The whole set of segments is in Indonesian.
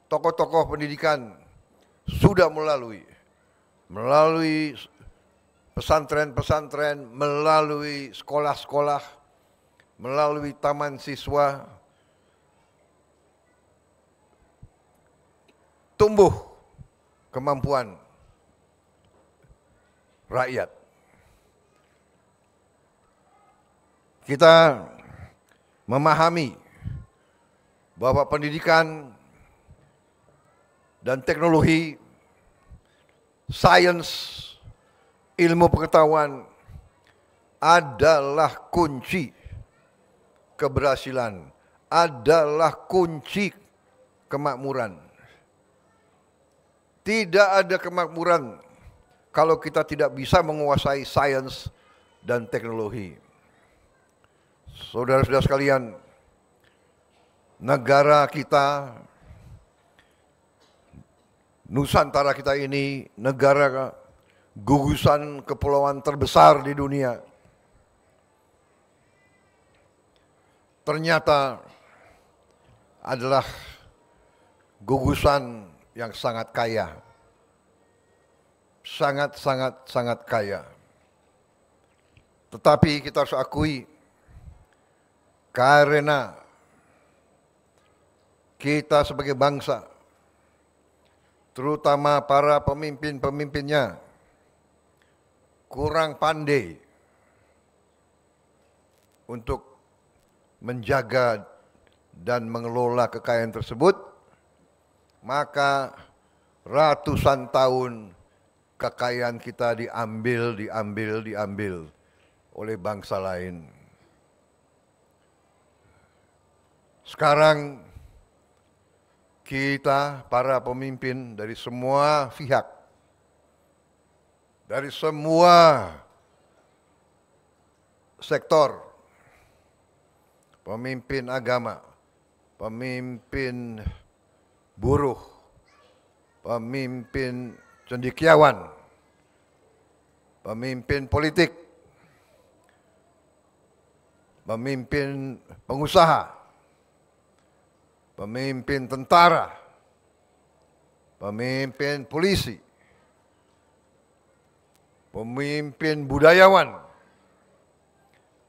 tokoh-tokoh pendidikan sudah melalui pesantren-pesantren, melalui sekolah-sekolah, melalui taman siswa, tumbuh kemampuan rakyat. Kita memahami bahwa pendidikan dan teknologi, sains, ilmu pengetahuan adalah kunci keberhasilan, adalah kunci kemakmuran. Tidak ada kemakmuran kalau kita tidak bisa menguasai sains dan teknologi. Saudara-saudara sekalian, negara kita, Nusantara kita ini negara gugusan kepulauan terbesar di dunia. Ternyata adalah gugusan yang sangat kaya. Sangat kaya. Tetapi kita harus akui, karena kita sebagai bangsa, terutama para pemimpin-pemimpinnya, kurang pandai untuk menjaga dan mengelola kekayaan tersebut, maka ratusan tahun kekayaan kita diambil oleh bangsa lain. Sekarang kita para pemimpin dari semua pihak, dari semua sektor, pemimpin agama, pemimpin buruh, pemimpin cendekiawan, pemimpin politik, pemimpin pengusaha, pemimpin tentara, pemimpin polisi, pemimpin budayawan,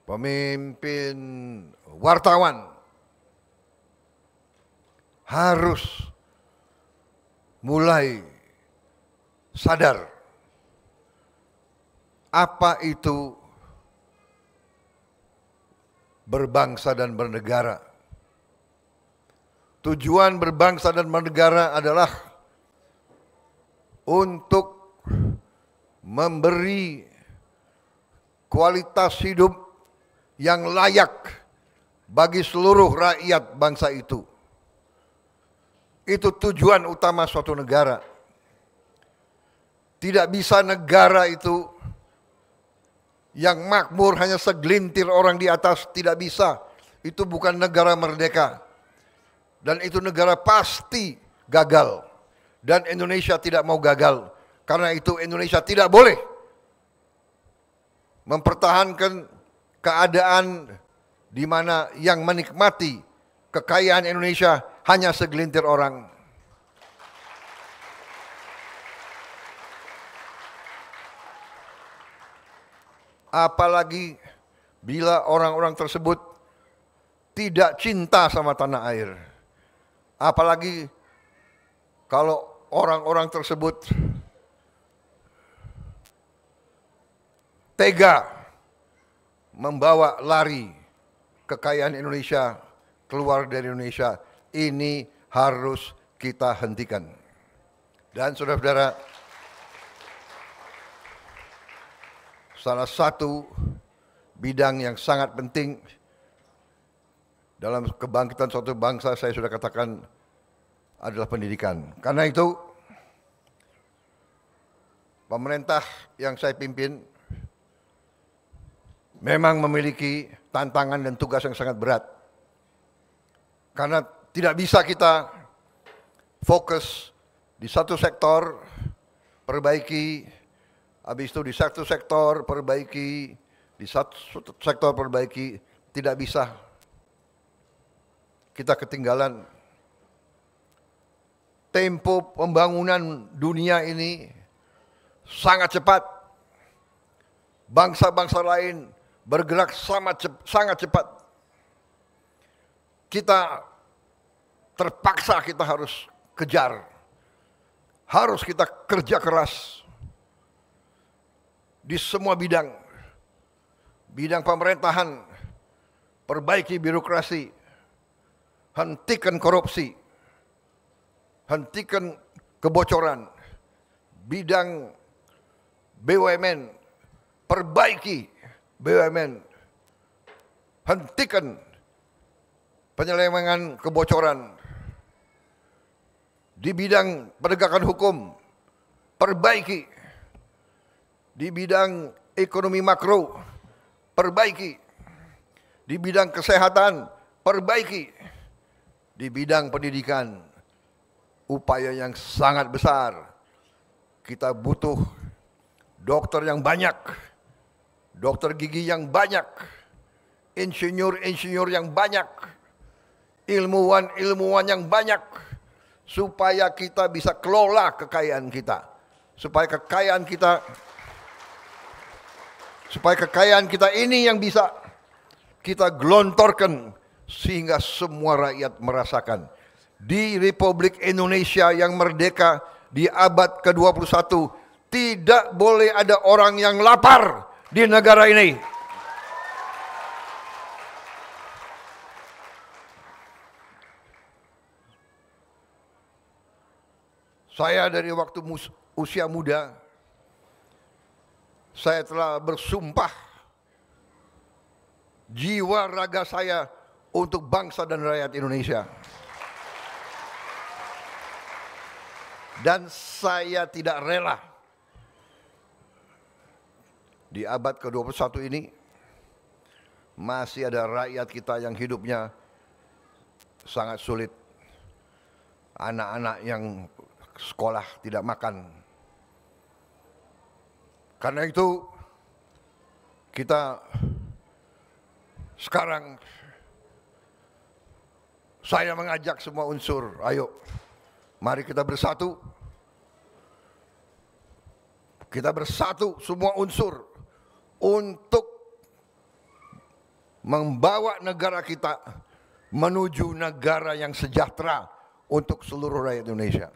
pemimpin wartawan harus mulai sadar apa itu berbangsa dan bernegara. Tujuan berbangsa dan bernegara adalah untuk memberi kualitas hidup yang layak bagi seluruh rakyat bangsa itu. Itu tujuan utama suatu negara. Tidak bisa negara itu yang makmur hanya segelintir orang di atas, tidak bisa. Itu bukan negara merdeka. Dan itu negara pasti gagal. Dan Indonesia tidak mau gagal. Karena itu Indonesia tidak boleh mempertahankan keadaan di mana yang menikmati kekayaan Indonesia hanya segelintir orang. Apalagi bila orang-orang tersebut tidak cinta sama tanah air. Apalagi kalau orang-orang tersebut tega membawa lari kekayaan Indonesia keluar dari Indonesia. Ini harus kita hentikan. Dan saudara-saudara, salah satu bidang yang sangat penting dalam kebangkitan suatu bangsa, saya sudah katakan, adalah pendidikan. Karena itu, pemerintah yang saya pimpin memang memiliki tantangan dan tugas yang sangat berat. Karena tidak bisa kita fokus di satu sektor, perbaiki, habis itu di satu sektor perbaiki, di satu sektor perbaiki, tidak bisa. Kita ketinggalan. tempo pembangunan dunia ini sangat cepat. Bangsa-bangsa lain bergerak sangat cepat. Kita terpaksa kita harus kejar. Harus kita kerja keras di semua bidang. Bidang pemerintahan, perbaiki birokrasi, hentikan korupsi, hentikan kebocoran. Bidang BUMN, perbaiki BUMN, hentikan penyelewengan kebocoran. Di bidang penegakan hukum, perbaiki. Di bidang ekonomi makro, perbaiki. Di bidang kesehatan, perbaiki. Di bidang pendidikan, upaya yang sangat besar. Kita butuh dokter yang banyak, dokter gigi yang banyak, insinyur-insinyur yang banyak, ilmuwan-ilmuwan yang banyak, supaya kita bisa kelola kekayaan kita, supaya kekayaan kita ini yang bisa kita gelontorkan sehingga semua rakyat merasakan. Di Republik Indonesia yang merdeka di abad ke-21 tidak boleh ada orang yang lapar di negara ini. Saya dari waktu usia muda, saya telah bersumpah jiwa raga saya untuk bangsa dan rakyat Indonesia. Dan saya tidak rela di abad ke-21 ini masih ada rakyat kita yang hidupnya sangat sulit. Anak-anak yang sekolah tidak makan. Karena itu kita sekarang saya mengajak semua unsur, ayo mari kita bersatu. Kita bersatu semua unsur untuk membawa negara kita menuju negara yang sejahtera untuk seluruh rakyat Indonesia.